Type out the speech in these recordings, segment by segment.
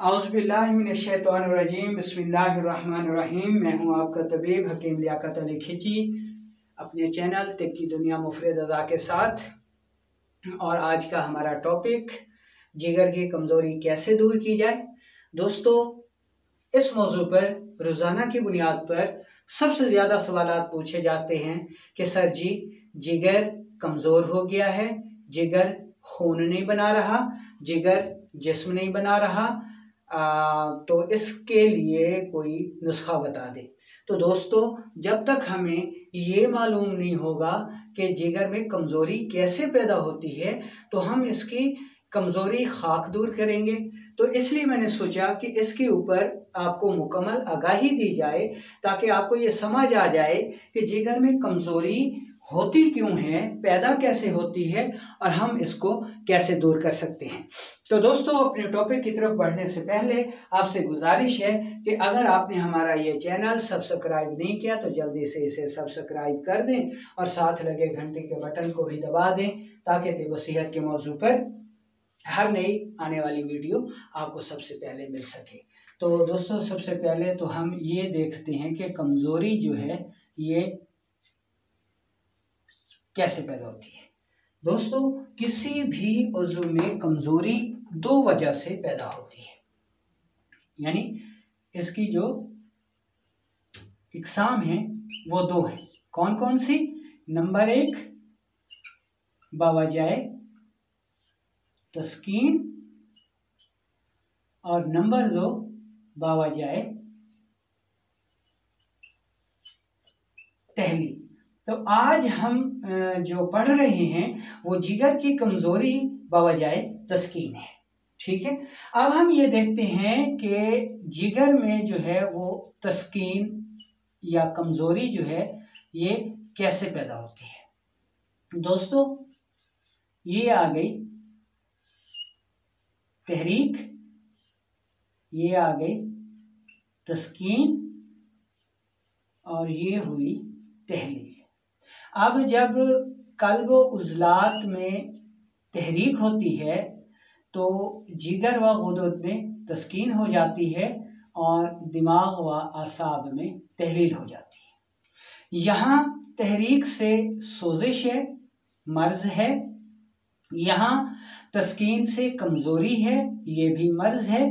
औज़ुबिल्लाहिमिनश्शैतानिर्रजीम बिस्मिल्लाहिर्रहमानिर्रहीम। मैं हूं आपका तबीब हकीम लियाकत अली खिची अपने चैनल तिब की दुनिया मुफरद अज़ा के साथ। और आज का हमारा टॉपिक जिगर की कमज़ोरी कैसे दूर की जाए। दोस्तों, इस मौजू पर रोज़ाना की बुनियाद पर सबसे ज़्यादा सवालात पूछे जाते हैं कि सर जी जिगर कमज़ोर हो गया है, जिगर खून नहीं बना रहा, जिगर जिस्म नहीं बना रहा, तो इसके लिए कोई नुस्खा बता दे। तो दोस्तों, जब तक हमें ये मालूम नहीं होगा कि जिगर में कमज़ोरी कैसे पैदा होती है तो हम इसकी कमज़ोरी खाक दूर करेंगे। तो इसलिए मैंने सोचा कि इसके ऊपर आपको मुकम्मल आगाही दी जाए ताकि आपको ये समझ आ जाए कि जिगर में कमज़ोरी होती क्यों है, पैदा कैसे होती है और हम इसको कैसे दूर कर सकते हैं। तो दोस्तों, अपने टॉपिक की तरफ बढ़ने से पहले आपसे गुजारिश है कि अगर आपने हमारा ये चैनल सब्सक्राइब नहीं किया तो जल्दी से इसे सब्सक्राइब कर दें और साथ लगे घंटे के बटन को भी दबा दें ताकि तिब सेहत के मौजू पर हर नई आने वाली वीडियो आपको सबसे पहले मिल सके। तो दोस्तों, सबसे पहले तो हम ये देखते हैं कि कमज़ोरी जो है ये कैसे पैदा होती है। दोस्तों, किसी भी उज़्व में कमज़ोरी दो वजह से पैदा होती है, यानी इसकी जो इकसाम है वो दो है। कौन कौन सी? नंबर एक, बावजाए तस्कीन, और नंबर दो, बावजाए तहलील। तो आज हम जो पढ़ रहे हैं वो जिगर की कमज़ोरी बावजाए तस्कीन है। ठीक है, अब हम ये देखते हैं कि जिगर में जो है वो तस्कीन या कमज़ोरी जो है ये कैसे पैदा होती है। दोस्तों, ये आ गई तहरीक, ये आ गई तस्कीन और ये हुई तहलील। अब जब कल्ब उज़लात में तहरीक होती है तो जिगर व गुदद में तस्कीन हो जाती है और दिमाग व आसाब में तहलील हो जाती है। यहाँ तहरीक से सोजिश है, मर्ज़ है। यहाँ तस्कीन से कमज़ोरी है, ये भी मर्ज़ है।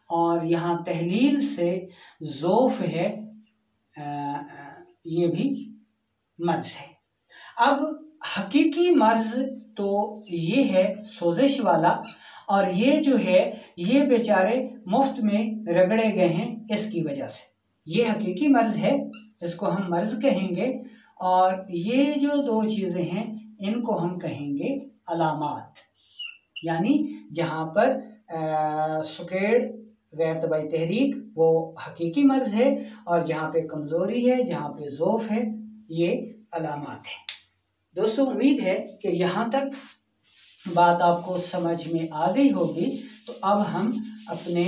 और यहाँ तहलील से ज़ौफ़ है, ये भी मर्ज़ है। अब हकीकी मर्ज़ तो ये है सोजिश वाला, और ये जो है ये बेचारे मुफ्त में रगड़े गए हैं इसकी वजह से। ये हकीकी मर्ज़ है, इसको हम मर्ज़ कहेंगे। और ये जो दो चीज़ें हैं इनको हम कहेंगे अलामात, यानी जहाँ पर सुकेड़ गैर तबाई तहरीक वो हकीकी मर्ज़ है, और जहाँ पे कमज़ोरी है, जहाँ पे ज़ौफ़ है, ये अलामात है। दोस्तों, उम्मीद है कि यहाँ तक बात आपको समझ में आ गई होगी। तो अब हम अपने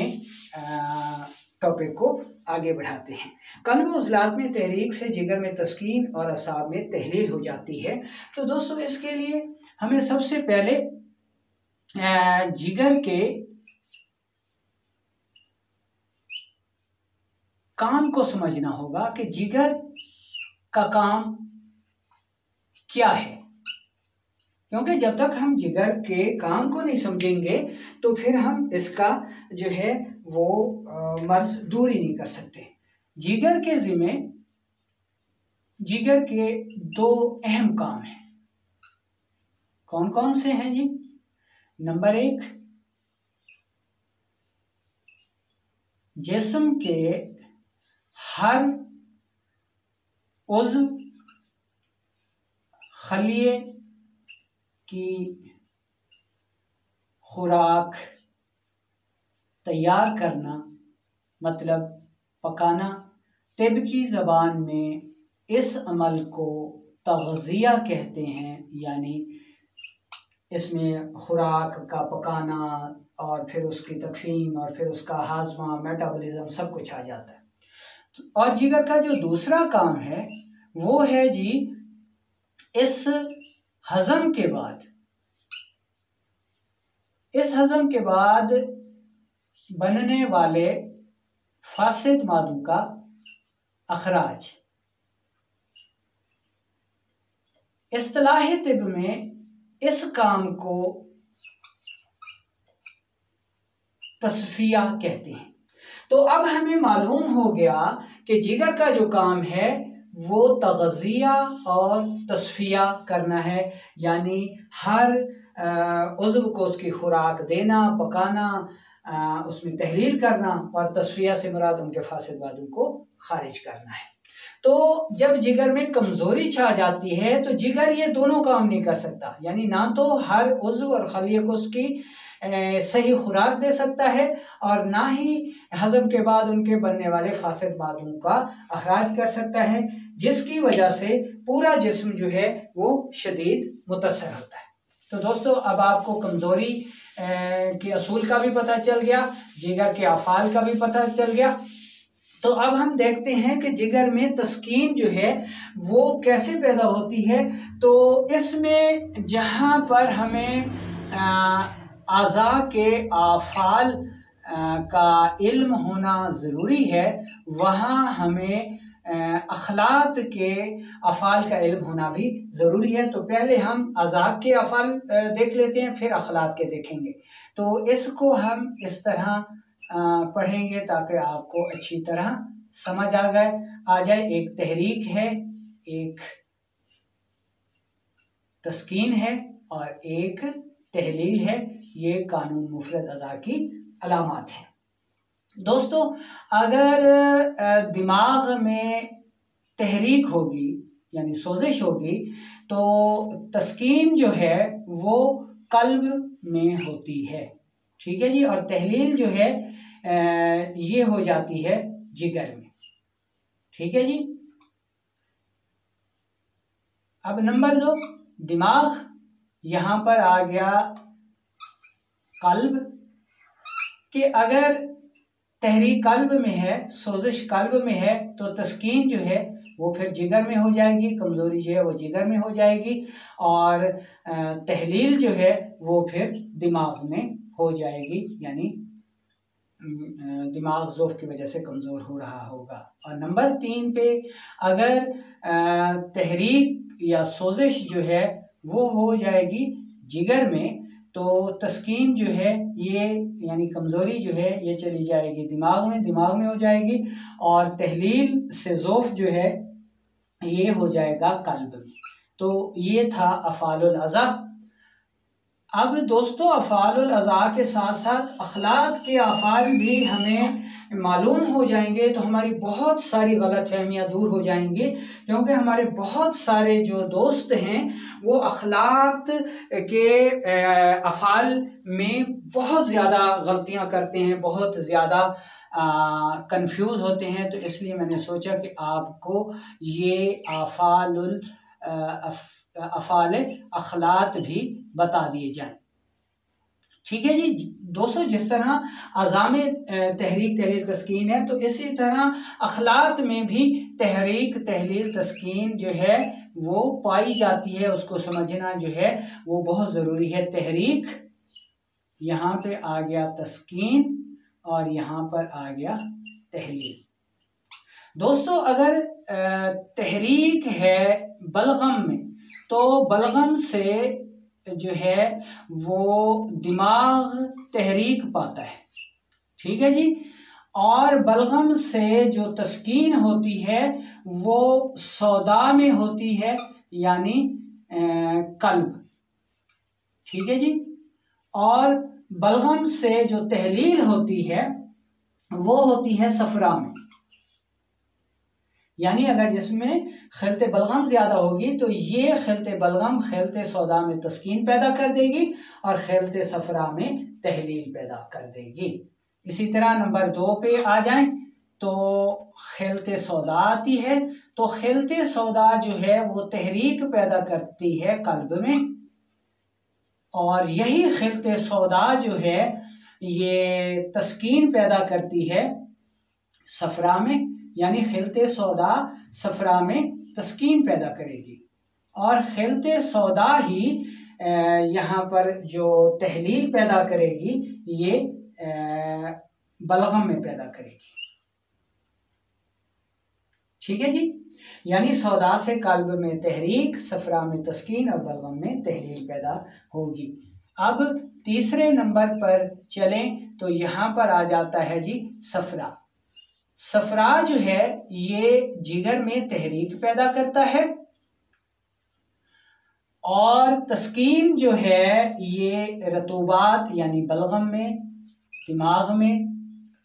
टॉपिक को आगे बढ़ाते हैं। कल्ब उज़लात में तहरीक से जिगर में तस्कीन और असाब में तहलील हो जाती है। तो दोस्तों, इसके लिए हमें सबसे पहले जिगर के काम को समझना होगा कि जिगर का काम क्या है, क्योंकि जब तक हम जिगर के काम को नहीं समझेंगे तो फिर हम इसका जो है वो मर्ज़ दूर ही नहीं कर सकते। जिगर के ज़िम्मे जिगर के दो अहम काम हैं। कौन कौन से हैं जी? नंबर एक, जिस्म के हर उज़्व खलिए की खुराक तैयार करना, मतलब पकाना। तिब की ज़बान में इस अमल को तग़ज़िया कहते हैं, यानी इसमें खुराक का पकाना और फिर उसकी तक़सीम और फिर उसका हाज़मा, मेटाबॉलिज़्म सब कुछ आ जाता है। और जिगर का जो दूसरा काम है वो है जी इस हज़म के बाद बनने वाले फासिद मादों का अखराज। इस्तिलाह तिब में इस काम को तस्फिया कहते हैं। तो अब हमें मालूम हो गया कि जिगर का जो काम है वो तग़ज़िया और तस्फिया करना है, यानी हर उज़्व को उसकी खुराक देना, पकाना, उसमें तहलील करना, और तस्फिया से मुराद उनके फासिद मादों को खारिज करना है। तो जब जिगर में कमज़ोरी छा जाती है तो जिगर ये दोनों काम नहीं कर सकता, यानी ना तो हर उज़्व और खलिए को उसकी सही खुराक दे सकता है और ना ही हज़म के बाद उनके बनने वाले फासिद मादों का अखराज कर सकता है, जिसकी वजह से पूरा जिस्म जो है वो शदीद मुतासर होता है। तो दोस्तों, अब आपको कमज़ोरी के असूल का भी पता चल गया, जिगर के अफ़ाल का भी पता चल गया। तो अब हम देखते हैं कि जिगर में तस्कीन जो है वो कैसे पैदा होती है। तो इसमें जहाँ पर हमें आज़ा के अफ़ाल का इल्म होना ज़रूरी है, वहाँ हमें अखलात के अफ़ाल का इल्म होना भी ज़रूरी है। तो पहले हम आज़ा के अफ़ाल देख लेते हैं, फिर अखलात के देखेंगे। तो इसको हम इस तरह पढ़ेंगे ताकि आपको अच्छी तरह समझ आ जाए। एक तहरीक है, एक तस्कीन है और एक तहलील है। ये कानून मुफरद अज़ा की अलामात हैं। दोस्तों, अगर दिमाग में तहरीक होगी यानी सोजिश होगी तो तस्कीन जो है वो कल्ब में होती है, ठीक है जी, और तहलील जो है ये हो जाती है जिगर में, ठीक है जी। अब नंबर 2, दिमाग, यहाँ पर आ गया कल्ब, कि अगर तहरीक कल्ब में है, सोजिश कल्ब में है, तो तस्कीन जो है वो फिर जिगर में हो जाएगी, कमज़ोरी जो है वो जिगर में हो जाएगी, और तहलील जो है वो फिर दिमाग में हो जाएगी, यानी दिमाग ज़ौफ़ की वजह से कमज़ोर हो रहा होगा। और नंबर 3 पे अगर तहरीक या सोजिश जो है वो हो जाएगी जिगर में, तो तस्कीन जो है ये यानी कमज़ोरी जो है ये चली जाएगी दिमाग में हो जाएगी, और तहलील से ज़ौफ़ जो है ये हो जाएगा कल्ब में। तो ये था अफ़ालुल अज़ा। अब दोस्तों, अफ़ालुल अज़ा के साथ साथ अखलात के अफ़ाल भी हमें मालूम हो जाएंगे तो हमारी बहुत सारी गलतफहमियाँ दूर हो जाएंगी, क्योंकि हमारे बहुत सारे जो दोस्त हैं वो अखलात के अफ़ाल में बहुत ज़्यादा गलतियाँ करते हैं, बहुत ज़्यादा कंफ्यूज होते हैं। तो इसलिए मैंने सोचा कि आपको ये अफ़ाल अखलात भी बता दिए जाएं, ठीक है जी। दोस्तों, जिस तरह अज़ा में तहरीक, तहलील, तस्कीन है, तो इसी तरह अखलात में भी तहरीक, तहलील, तस्कीन जो है वो पाई जाती है। उसको समझना जो है वो बहुत ज़रूरी है। तहरीक, यहाँ पे आ गया तस्कीन, और यहाँ पर आ गया तहलील। दोस्तों, अगर तहरीक है बलगम में, तो बलगम से जो है वो दिमाग तहरीक पाता है, ठीक है जी, और बलगम से जो तस्कीन होती है वो सौदा में होती है, यानी कल्ब, ठीक है जी, और बलगम से जो तहलील होती है वो होती है सफरा में। यानी अगर जिसमें खिलते बलगम ज़्यादा होगी तो ये खिलते बलगम खिलते सौदा में तस्कीन पैदा कर देगी और खिलते सफरा में तहलील पैदा कर देगी। इसी तरह नंबर 2 पे आ जाएं तो खिलते सौदा आती है। तो खिलते सौदा जो है वो तहरीक पैदा करती है कल्ब में, और यही खिलते सौदा जो है ये तस्कीन पैदा करती है सफरा में, यानी खिलते सौदा सफरा में तस्कीन पैदा करेगी, और खिलते सौदा ही यहाँ पर जो तहलील पैदा करेगी ये बलगम में पैदा करेगी। ठीक है जी, यानी सौदा से कल्ब में तहरीक, सफरा में तस्कीन और बलगम में तहलील पैदा होगी। अब तीसरे नंबर पर चलें तो यहाँ पर आ जाता है जी सफरा। सफरा जो है ये जिगर में तहरीक पैदा करता है और तस्कीन जो है ये रतूबात यानी बलगम में, दिमाग में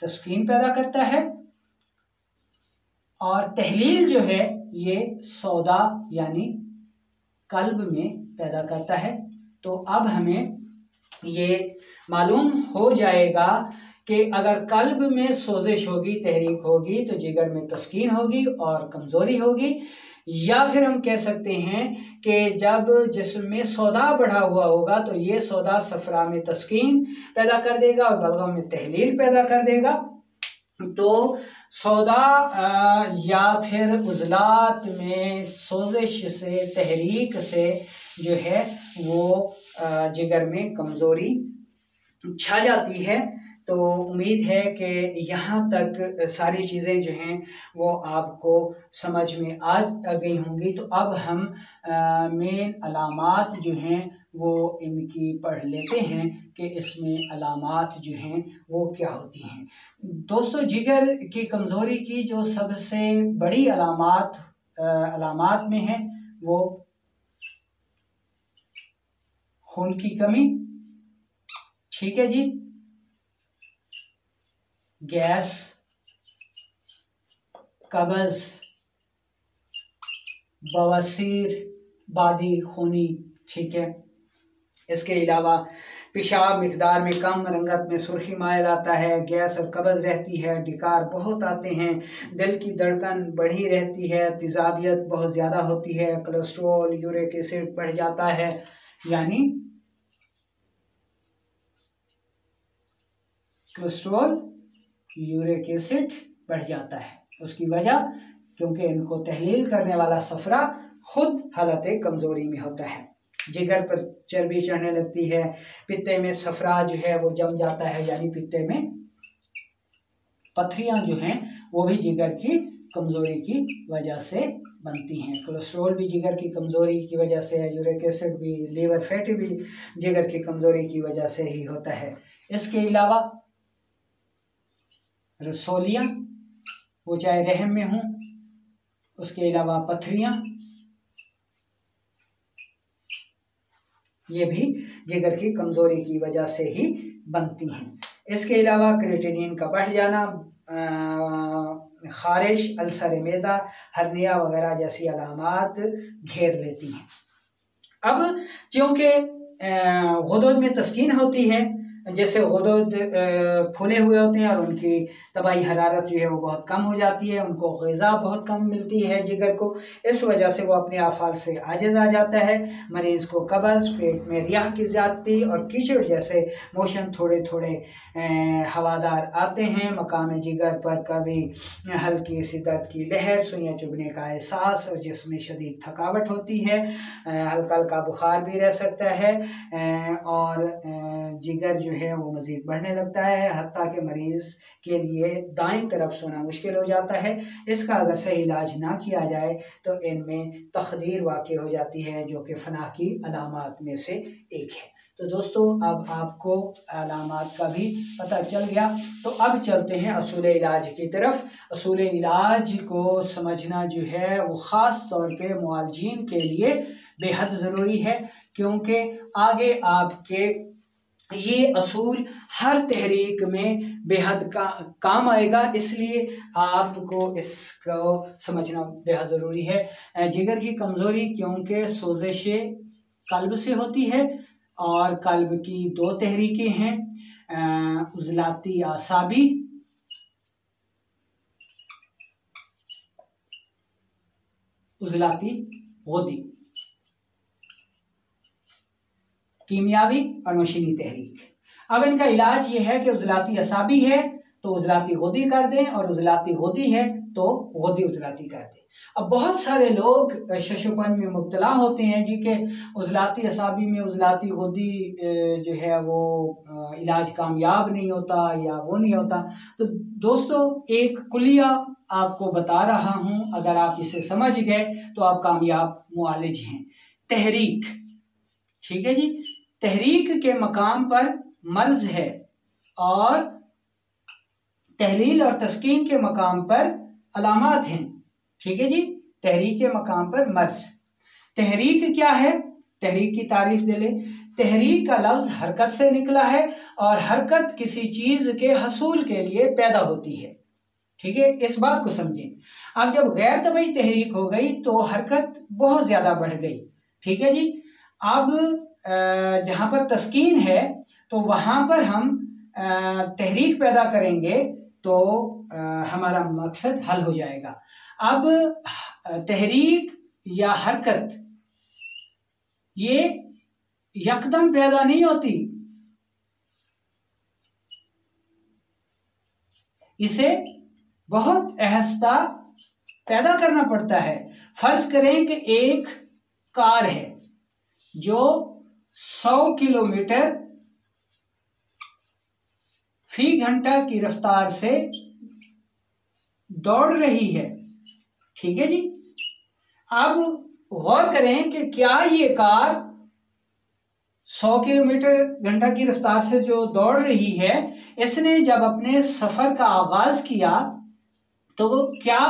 तस्कीन पैदा करता है और तहलील जो है ये सौदा यानी कल्ब में पैदा करता है। तो अब हमें ये मालूम हो जाएगा कि अगर कल्ब में सोजिश होगी, तहरीक होगी, तो जिगर में तस्कीन होगी और कमज़ोरी होगी। या फिर हम कह सकते हैं कि जब जिस्म में सौदा बढ़ा हुआ होगा तो ये सौदा सफरा में तस्कीन पैदा कर देगा और बलगम में तहलील पैदा कर देगा। तो सौदा या फिर उज़लात में सोजिश से, तहरीक से जो है वो जिगर में कमज़ोरी छा जाती है। तो उम्मीद है कि यहाँ तक सारी चीज़ें जो हैं वो आपको समझ में आ गई होंगी। तो अब हम मेन अलामात जो हैं वो इनकी पढ़ लेते हैं कि इसमें अलामात जो हैं वो क्या होती हैं। दोस्तों, जिगर की कमज़ोरी की जो सबसे बड़ी अलामात में है वो खून की कमी, ठीक है जी, गैस, कब्ज़, बवासीर, बादी खूनी, ठीक है। इसके अलावा पेशाब मिकदार में कम, रंगत में सुर्खी मायल आता है, गैस और कब्ज़ रहती है, डिकार बहुत आते हैं, दिल की धड़कन बढ़ी रहती है, तेज़ाबियत बहुत ज़्यादा होती है, कोलेस्ट्रॉल, यूरिक एसिड बढ़ जाता है, यानी कोलेस्ट्रॉल, यूरिक एसिड बढ़ जाता है। उसकी वजह क्योंकि इनको तहलील करने वाला सफरा खुद हालत कमज़ोरी में होता है। जिगर पर चर्बी चढ़ने लगती है, पित्ते में सफरा जो है वो जम जाता है, यानी पित्ते में पथरियां जो हैं वो भी जिगर की कमज़ोरी की वजह से बनती हैं। कोलेस्ट्रॉल भी जिगर की कमज़ोरी की वजह से है, यूरिक एसिड भी, लीवर फैटी भी जिगर की कमज़ोरी की वजह से ही होता है। इसके अलावा रसोलियाँ, वो चाहे रहम में हों, उसके अलावा पथरियाँ, ये भी जिगर की कमज़ोरी की वजह से ही बनती हैं। इसके अलावा क्रिएटिनिन का बढ़ जाना, खारिश, अल्सर मैदा, हर्निया वगैरह जैसी अलामात घेर लेती हैं। अब क्योंकि गुदुद में तस्कीन होती है, जैसे गुदुद फूले हुए होते हैं और उनकी तबाही हरारत जो है वो बहुत कम हो जाती है, उनको ग़िज़ा बहुत कम मिलती है जिगर को, इस वजह से वो अपने अफ़ाल से आजिज़ आ जाता है। मरीज़ को कब्ज़, पेट में रियाह की ज़्यादती और कीचड़ जैसे मोशन थोड़े थोड़े हवादार आते हैं। मकाम जिगर पर कभी हल्की सी दर्द की लहर, सुइयाँ चुभने का एहसास और जिसमें शदीद थकावट होती है, हल्का हल्का बुखार भी रह सकता है और जिगर जो है वो मज़ीद बढ़ने लगता है, हत्ता कि मरीज़ के लिए दाएं तरफ सोना मुश्किल हो जाता है। इसका अगर सही इलाज ना किया जाए तो इनमें तखदीर वाक़ई हो जाती है, जो कि फना की अलामात में से एक है। तो दोस्तों, अब आपको अलामात का भी पता चल गया। तो अब चलते हैं असूल इलाज की तरफ। असूल इलाज को समझना जो है वो ख़ास तौर पे मुआलजीन के लिए बेहद ज़रूरी है, क्योंकि आगे आपके ये असूल हर तहरीक में बेहद काम आएगा, इसलिए आपको इसको समझना बेहद ज़रूरी है। जिगर की कमज़ोरी क्योंकि सोजिश कल्ब से होती है और कल्ब की दो तहरीकें हैं, उज़लाती आसाबी उज़लाती गुदी, कीमियावी और मशीनी तहरीक। अब इनका इलाज ये है कि उज़लाती असाबी है तो उजलाती गुदी कर दें, और उजलाती गुदी है तो गुदी उजलाती कर दें। अब बहुत सारे लोग शशोपन में मुब्तला होते हैं जी के उजलाती असाबी में उजलाती गुदी जो है वो इलाज कामयाब नहीं होता या वो नहीं होता। तो दोस्तों एक कुलिया आपको बता रहा हूं, अगर आप इसे समझ गए तो आप कामयाब मुआलिज हैं। तहरीक, ठीक है जी, तहरीक के मकाम पर मर्ज है और तहलील और तस्कीन के मकाम पर अलामात हैं, ठीक है जी। तहरीक के मकाम पर मर्ज। तहरीक क्या है? तहरीक की तारीफ दे ले। तहरीक का लफ्ज हरकत से निकला है और हरकत किसी चीज के हसूल के लिए पैदा होती है, ठीक है, इस बात को समझें। अब जब गैर तबई तहरीक हो गई तो हरकत बहुत ज्यादा बढ़ गई, ठीक है जी। अब जहां पर तस्कीन है तो वहां पर हम तहरीक पैदा करेंगे तो हमारा मकसद हल हो जाएगा। अब तहरीक या हरकत ये यकदम पैदा नहीं होती, इसे बहुत आहिस्ता पैदा करना पड़ता है। फर्ज करें कि एक कार है जो 100 किलोमीटर फी घंटा की रफ्तार से दौड़ रही है, ठीक है जी। अब गौर करें कि क्या ये कार 100 किलोमीटर घंटा की रफ्तार से जो दौड़ रही है, इसने जब अपने सफर का आगाज किया तो वो क्या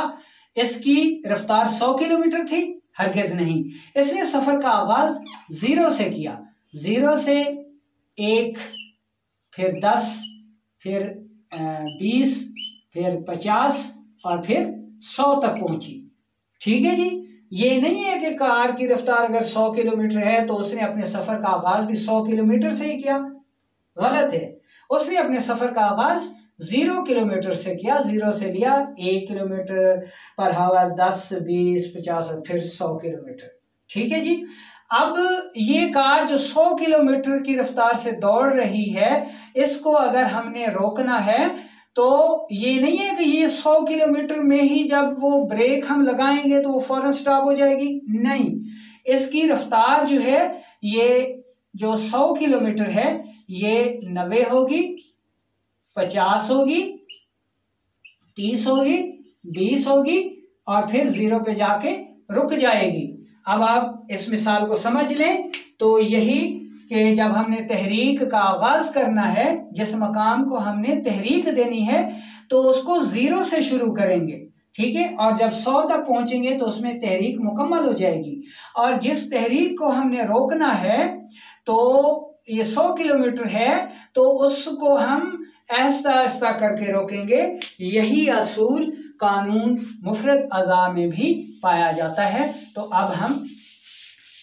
इसकी रफ्तार 100 किलोमीटर थी? हरगिज नहीं। इसने सफर का आगाज 0 से किया। 0 से 1, फिर 10, फिर 20, फिर 50 और फिर 100 तक पहुंची, ठीक है जी। ये नहीं है कि कार की रफ्तार अगर 100 किलोमीटर है तो उसने अपने सफर का आगाज भी 100 किलोमीटर से ही किया, गलत है। उसने अपने सफर का आगाज 0 किलोमीटर से किया। 0 से लिया 1 किलोमीटर पर आवर, 10, 20, 50 और फिर 100 किलोमीटर, ठीक है जी। अब ये कार जो 100 किलोमीटर की रफ्तार से दौड़ रही है, इसको अगर हमने रोकना है तो ये नहीं है कि ये 100 किलोमीटर में ही जब वो ब्रेक हम लगाएंगे तो वो फौरन स्टॉप हो जाएगी, नहीं। इसकी रफ्तार जो है ये जो 100 किलोमीटर है ये 90 होगी, 50 होगी, 30 होगी, 20 होगी और फिर 0 पे जाके रुक जाएगी। अब आप इस मिसाल को समझ लें तो यही कि जब हमने तहरीक का आगाज करना है, जिस मकाम को हमने तहरीक देनी है तो उसको 0 से शुरू करेंगे, ठीक है, और जब 100 तक पहुंचेंगे तो उसमें तहरीक मुकम्मल हो जाएगी। और जिस तहरीक को हमने रोकना है तो ये 100 किलोमीटर है तो उसको हम आहिस्ता आहिस्ता करके रोकेंगे। यही असूल कानून मुफरद अज़ा में भी पाया जाता है। तो अब हम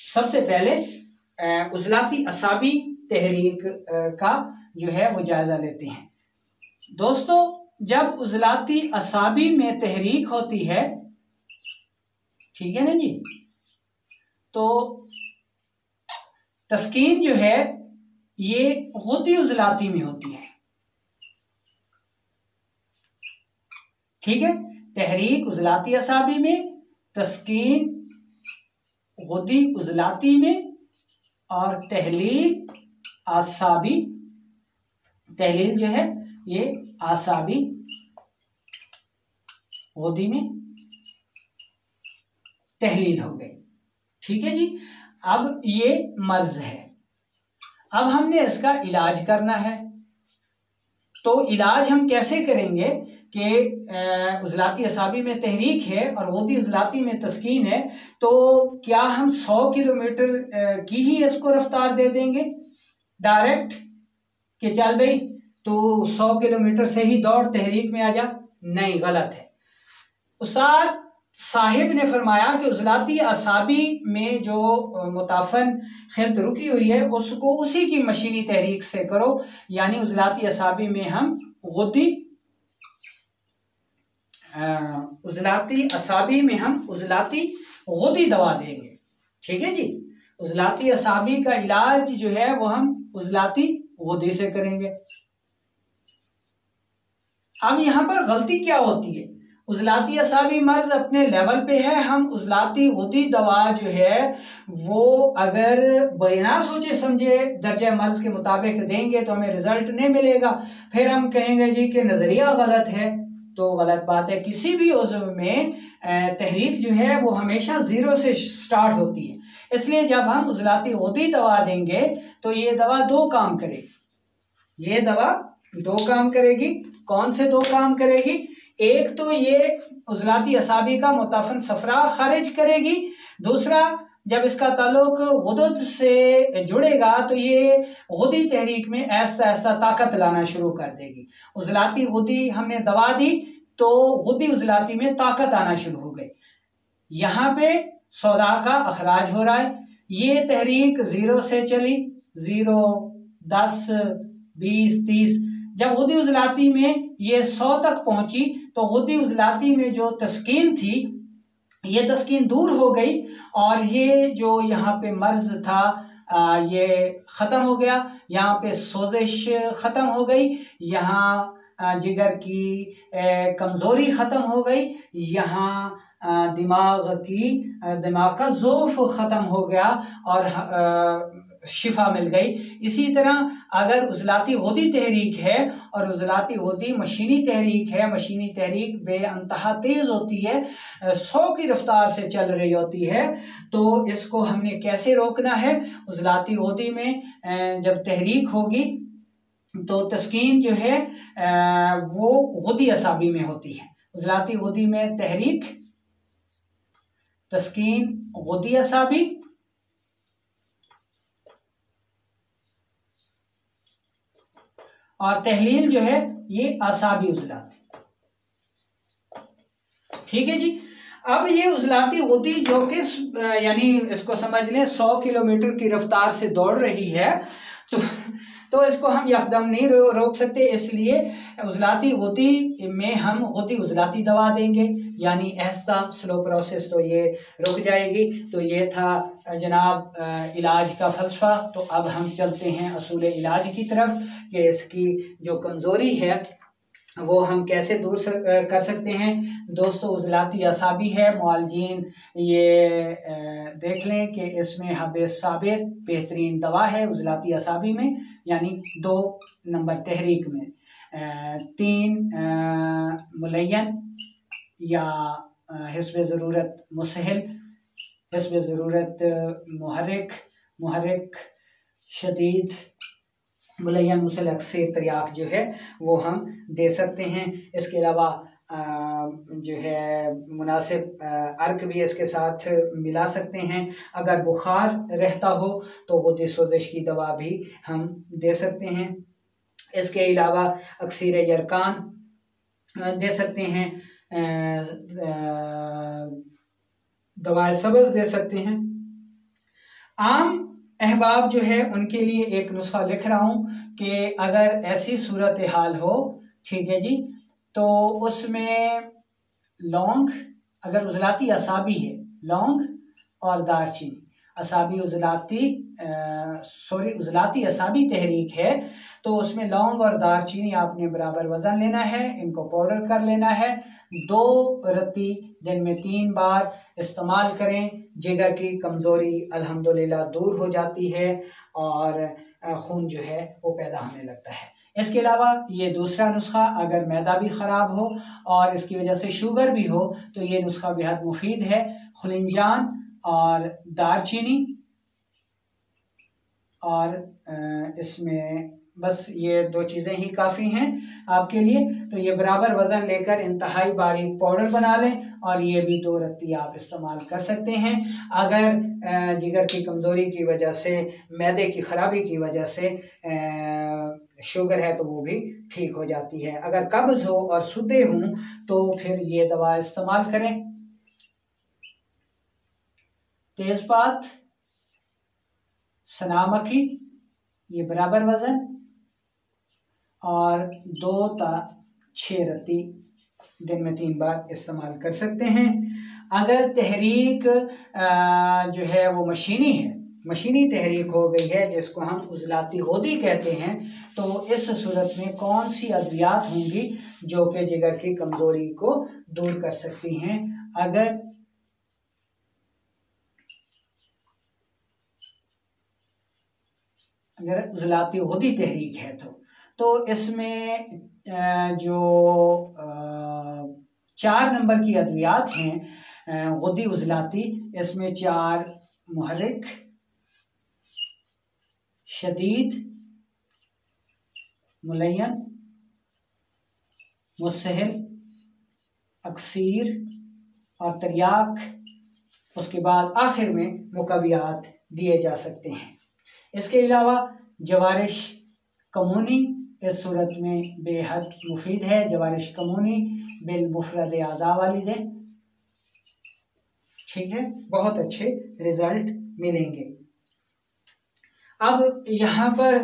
सबसे पहले उजलाती असाबी तहरीक का जो है वो जायजा लेते हैं। दोस्तों जब उजलाती असाबी में तहरीक होती है, ठीक है ना जी, तो तस्कीन जो है ये गुदी उजलाती में होती है, ठीक है। तहरीक उजलाती असाबी में, तस्कीन गुदी उजलाती में और तहलील आसाबी, तहलील जो है ये आसाबी गुदी में तहलील हो गई, ठीक है जी। अब ये मर्ज है। अब हमने इसका इलाज करना है। तो इलाज हम कैसे करेंगे कि उजलाती असाबी में तहरीक है और गुदी उजलाती में तस्कीन है, तो क्या हम 100 किलोमीटर की ही इसको रफ्तार दे देंगे डायरेक्ट कि चल भाई तो 100 किलोमीटर से ही दौड़, तहरीक में आ जा? नहीं, गलत है। उस्ताद साहिब ने फरमाया कि उजलाती असाबी में जो मुताफन खिल्त रुकी हुई है उसको उसी की मशीनी तहरीक से करो, यानी उजलाती असाबी में हम गुदी, उजलाती असाबी में हम उजलाती गुदी दवा देंगे, ठीक है जी। उजलाती असाबी का इलाज जो है वो हम उजलाती गुदी से करेंगे। अब यहाँ पर गलती क्या होती है, उजलाती असाबी मर्ज अपने लेवल पे है, हम उजलाती गुदी दवा जो है वो अगर बिना सोचे समझे दर्जा मर्ज के मुताबिक देंगे तो हमें रिजल्ट नहीं मिलेगा। फिर हम कहेंगे जी कि नज़रिया गलत है, तो गलत बात है। किसी भी उज़्व में तहरीक जो है वो हमेशा ज़ीरो से स्टार्ट होती है, इसलिए जब हम उजलाती गुदी दवा देंगे तो ये दवा दो काम करेगी, ये दवा दो काम करेगी। कौन से दो काम करेगी, एक तो ये उजलाती असाबी का मुताफन सफरा खारिज करेगी, दूसरा जब इसका ताल्लुक गुदद से जुड़ेगा तो ये गुदी तहरीक में ऐसा ऐसा ताकत लाना शुरू कर देगी। उजलाती गुदी हमने दवा दी तो गुदी उजलाती में ताकत आना शुरू हो गई, यहाँ पे सौदा का अखराज हो रहा है। ये तहरीक 0 से चली, 0, 10, 20, 30, जब गुदी उजलाती में ये 100 तक पहुंची तो गुदी उजलाती में जो तस्कीन थी ये तस्कीन दूर हो गई और ये जो यहाँ पे मर्ज था ये ख़त्म हो गया, यहाँ पे सोजिश ख़त्म हो गई, यहाँ जिगर की कमज़ोरी ख़त्म हो गई, यहाँ दिमाग का ज़ोफ़ ख़त्म हो गया और शिफा मिल गई। इसी तरह अगर उजलाती गुदी तहरीक है और उजलाती गुदी मशीनी तहरीक है, मशीनी तहरीक बेअंतहा तेज़ होती है, 100 की रफ्तार से चल रही होती है, तो इसको हमने कैसे रोकना है। उजलाती गुदी में जब तहरीक होगी तो तस्कीन जो है वो गुदी असाबी में होती है। उजलाती गुदी में तहरीक, तस्कीन गुदी असाबी, और तहलील जो है ये असाबी उजलाती। ठीक है जी। अब ये उजलाती गुदी जो कि यानी इसको समझ लें 100 किलोमीटर की रफ्तार से दौड़ रही है, तो इसको हम यकदम नहीं रोक सकते, इसलिए उजलाती गुदी में हम गुदी उजलाती दवा देंगे, यानी ऐसा स्लो प्रोसेस, तो ये रुक जाएगी। तो ये था जनाब इलाज का फलसफा। तो अब हम चलते हैं असूल इलाज की तरफ कि इसकी जो कमज़ोरी है वो हम कैसे दूर कर सकते हैं। दोस्तों, उजलाती असाबी है, मुआलजीन ये देख लें कि इसमें हब साबिर बेहतरीन दवा है उजलाती असाबी में, यानी 2 नंबर तहरीक में 3 मुलय्यन या हिस्ब ज़रूरत मुसहिल, हिस्ब ज़रूरत मुहर्रिक शदीद, मुलय्यन मुसल अक्सर तरियाक जो है वो हम दे सकते हैं। इसके अलावा जो है मुनासिब अर्क भी इसके साथ मिला सकते हैं। अगर बुखार रहता हो तो गुदी सोजिश की दवा भी हम दे सकते हैं। इसके अलावा अक्सर यरकान दे सकते हैं, दवाए सब्ज़ दे सकते हैं। आम अहबाब जो है उनके लिए एक नुस्खा लिख रहा हूँ कि अगर ऐसी सूरत हाल हो, ठीक है जी, तो उसमें लौंग, अगर उजलाती असाबी है, लौंग और दारचीनी, असाबी उजलाती असाबी तहरीक है तो उसमें लौंग और दारचीनी आपने बराबर वज़न लेना है, इनको पाउडर कर लेना है। 2 रत्ती दिन में 3 बार इस्तेमाल करें। जिगर की कमज़ोरी अल्हम्दुलिल्लाह दूर हो जाती है और खून जो है वो पैदा होने लगता है। इसके अलावा ये दूसरा नुस्खा, अगर मैदा भी ख़राब हो और इसकी वजह से शुगर भी हो तो ये नुस्खा बेहद मुफीद है। खुलिंजान और दारचीनी, और इसमें बस ये 2 चीज़ें ही काफ़ी हैं आपके लिए। तो ये बराबर वज़न लेकर इंतहाई बारीक पाउडर बना लें और ये भी 2 रत्ती आप इस्तेमाल कर सकते हैं। अगर जिगर की कमज़ोरी की वजह से, मैदे की ख़राबी की वजह से शुगर है तो वो भी ठीक हो जाती है। अगर कब्ज़ हो और सुदे हों तो फिर ये दवा इस्तेमाल करें। तेज़पात, सनामखी, ये बराबर वज़न, और 2 ता 6 रत्ती दिन में 3 बार इस्तेमाल कर सकते हैं। अगर तहरीक जो है वो मशीनी है, मशीनी तहरीक हो गई है जिसको हम उजलाती होदी कहते हैं, तो इस सूरत में कौन सी अद्वियात होंगी जो कि जिगर की कमज़ोरी को दूर कर सकती हैं अगर उजलाती होदी तहरीक है। तो इसमें जो 4 नंबर की अद्वियात हैं होदी उजलाती, इसमें 4 मुहर्रिक, शदीद, मुलय्यन, मुसहिल, अक्सीर और तरियाक, उसके बाद आखिर में मुकव्वियात दिए जा सकते हैं। इसके अलावा जवारिश कमूनी इस सूरत में बेहद मुफीद है। जवारिश कमूनी बिल मुफरद आज़ा वालिद है, ठीक है, बहुत अच्छे रिजल्ट मिलेंगे। अब यहाँ पर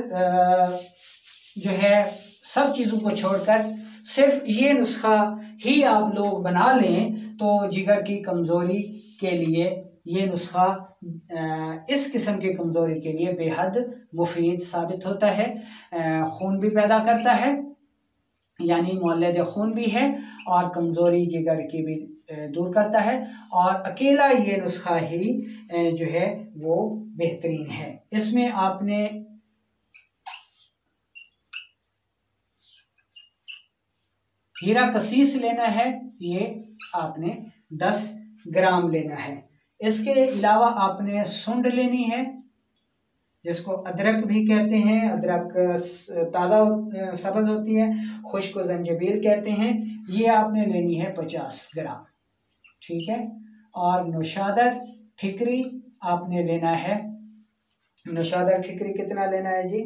जो है सब चीज़ों को छोड़कर सिर्फ ये नुस्खा ही आप लोग बना लें तो जिगर की कमज़ोरी के लिए ये नुस्खा इस किस्म की कमज़ोरी के लिए बेहद मुफीद साबित होता है। खून भी पैदा करता है, यानी मौलद खून भी है, और कमज़ोरी जिगर की भी दूर करता है, और अकेला ये नुस्खा ही जो है वो बेहतरीन है। इसमें आपने हीरा कसीस लेना है, ये आपने 10 ग्राम लेना है। इसके अलावा आपने सुंड लेनी है जिसको अदरक भी कहते हैं, अदरक ताज़ा सब्ज़ होती है, खुश्क को जंजबील कहते हैं, ये आपने लेनी है 50 ग्राम, ठीक है। और नौशादर ठिकरी आपने लेना है, नौशादर ठिकरी कितना लेना है जी?